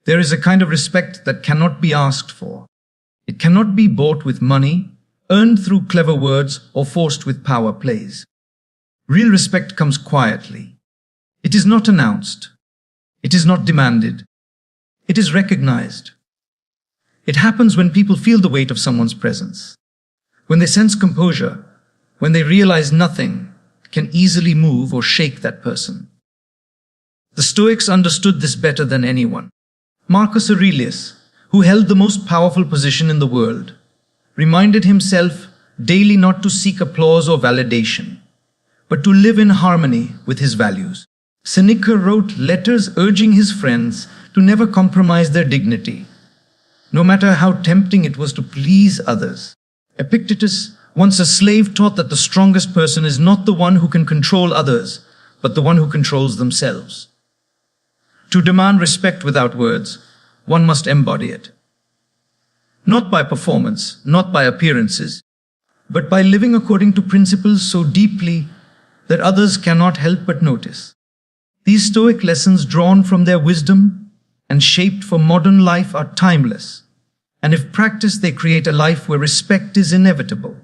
There is a kind of respect that cannot be asked for. It cannot be bought with money, earned through clever words, or forced with power plays. Real respect comes quietly. It is not announced. It is not demanded. It is recognized. It happens when people feel the weight of someone's presence, when they sense composure, when they realize nothing can easily move or shake that person. The Stoics understood this better than anyone. Marcus Aurelius, who held the most powerful position in the world, reminded himself daily not to seek applause or validation, but to live in harmony with his values. Seneca wrote letters urging his friends to never compromise their dignity, no matter how tempting it was to please others. Epictetus, once a slave, taught that the strongest person is not the one who can control others, but the one who controls themselves. To demand respect without words, one must embody it. Not by performance, not by appearances, but by living according to principles so deeply that others cannot help but notice. These Stoic lessons, drawn from their wisdom and shaped for modern life, are timeless, and if practiced, they create a life where respect is inevitable.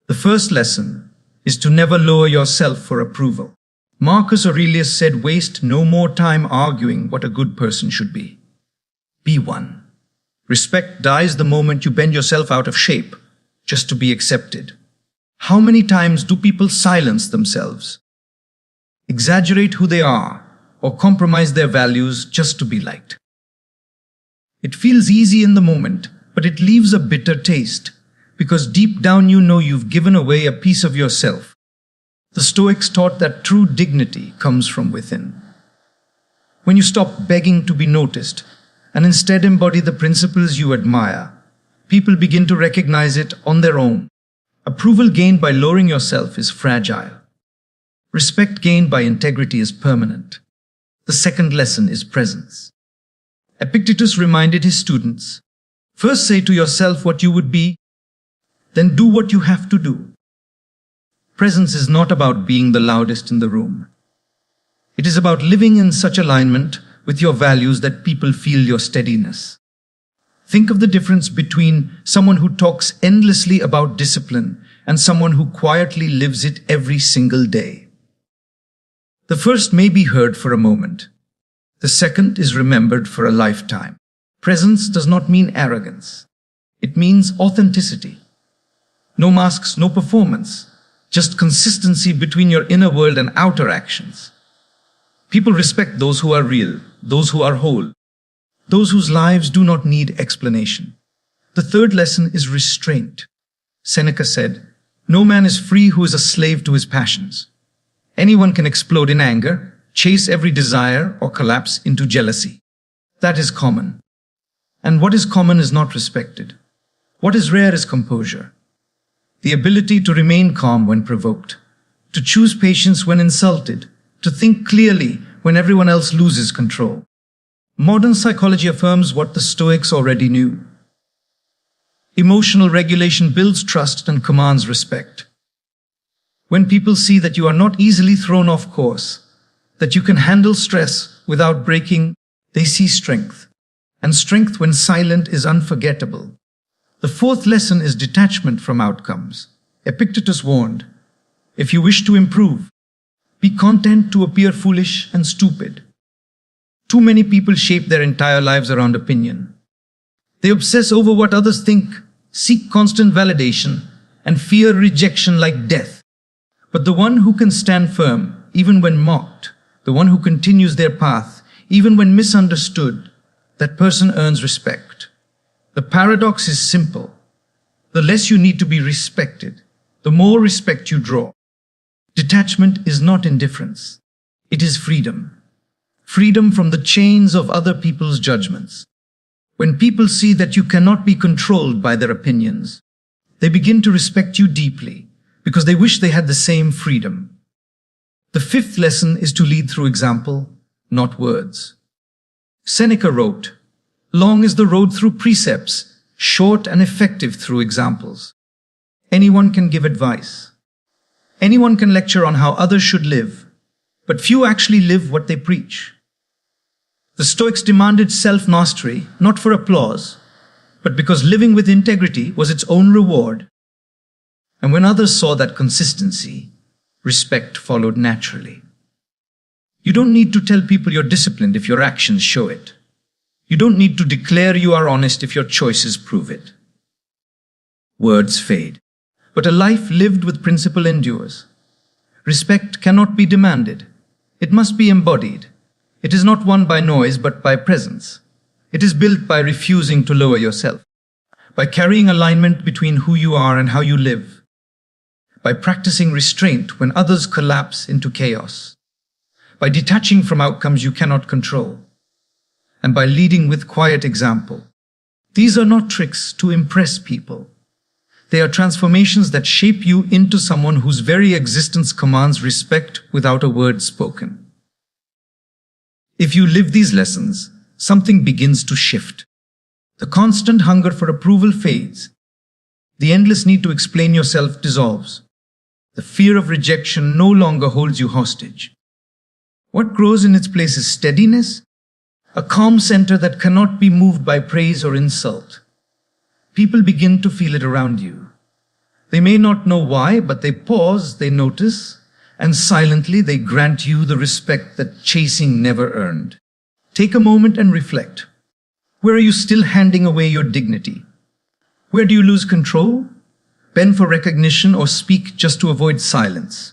The first lesson is to never lower yourself for approval. Marcus Aurelius said, "Waste no more time arguing what a good person should be. Be one." Respect dies the moment you bend yourself out of shape just to be accepted. How many times do people silence themselves, exaggerate who they are, or compromise their values just to be liked? It feels easy in the moment, but it leaves a bitter taste, because deep down you know you've given away a piece of yourself. The Stoics taught that true dignity comes from within. When you stop begging to be noticed and instead embody the principles you admire, people begin to recognize it on their own. Approval gained by lowering yourself is fragile. Respect gained by integrity is permanent. The second lesson is presence. Epictetus reminded his students, "First say to yourself what you would be, then do what you have to do." Presence is not about being the loudest in the room. It is about living in such alignment with your values that people feel your steadiness. Think of the difference between someone who talks endlessly about discipline and someone who quietly lives it every single day. The first may be heard for a moment. The second is remembered for a lifetime. Presence does not mean arrogance. It means authenticity. No masks, no performance. Just consistency between your inner world and outer actions. People respect those who are real, those who are whole, those whose lives do not need explanation. The third lesson is restraint. Seneca said, "No man is free who is a slave to his passions." Anyone can explode in anger, chase every desire, or collapse into jealousy. That is common. And what is common is not respected. What is rare is composure. The ability to remain calm when provoked, to choose patience when insulted, to think clearly when everyone else loses control. Modern psychology affirms what the Stoics already knew. Emotional regulation builds trust and commands respect. When people see that you are not easily thrown off course, that you can handle stress without breaking, they see strength. And strength, when silent, is unforgettable. The fourth lesson is detachment from outcomes. Epictetus warned, "If you wish to improve, be content to appear foolish and stupid." Too many people shape their entire lives around opinion. They obsess over what others think, seek constant validation, and fear rejection like death. But the one who can stand firm, even when mocked, the one who continues their path, even when misunderstood, that person earns respect. The paradox is simple. The less you need to be respected, the more respect you draw. Detachment is not indifference. It is freedom. Freedom from the chains of other people's judgments. When people see that you cannot be controlled by their opinions, they begin to respect you deeply because they wish they had the same freedom. The fifth lesson is to lead through example, not words. Seneca wrote, "Long is the road through precepts, short and effective through examples." Anyone can give advice. Anyone can lecture on how others should live, but few actually live what they preach. The Stoics demanded self-mastery, not for applause, but because living with integrity was its own reward. And when others saw that consistency, respect followed naturally. You don't need to tell people you're disciplined if your actions show it. You don't need to declare you are honest if your choices prove it. Words fade, but a life lived with principle endures. Respect cannot be demanded. It must be embodied. It is not won by noise, but by presence. It is built by refusing to lower yourself, by carrying alignment between who you are and how you live, by practicing restraint when others collapse into chaos, by detaching from outcomes you cannot control, and by leading with quiet example. These are not tricks to impress people. They are transformations that shape you into someone whose very existence commands respect without a word spoken. If you live these lessons, something begins to shift. The constant hunger for approval fades. The endless need to explain yourself dissolves. The fear of rejection no longer holds you hostage. What grows in its place is steadiness, a calm center that cannot be moved by praise or insult. People begin to feel it around you. They may not know why, but they pause, they notice, and silently they grant you the respect that chasing never earned. Take a moment and reflect. Where are you still handing away your dignity? Where do you lose control? Bend for recognition or speak just to avoid silence?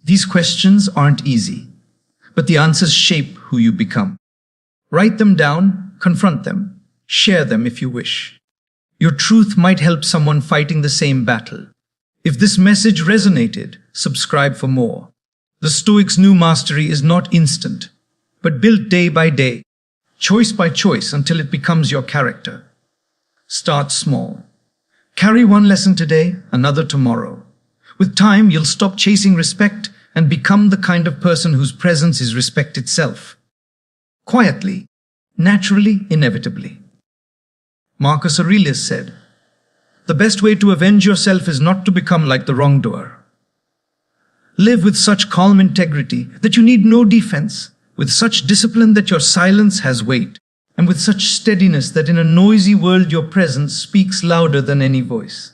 These questions aren't easy, but the answers shape who you become. Write them down, confront them, share them if you wish. Your truth might help someone fighting the same battle. If this message resonated, subscribe for more. The Stoics' new mastery is not instant, but built day by day, choice by choice until it becomes your character. Start small. Carry one lesson today, another tomorrow. With time, you'll stop chasing respect and become the kind of person whose presence is respect itself. Quietly, naturally, inevitably. Marcus Aurelius said, "The best way to avenge yourself is not to become like the wrongdoer." Live with such calm integrity that you need no defense, with such discipline that your silence has weight, and with such steadiness that in a noisy world your presence speaks louder than any voice.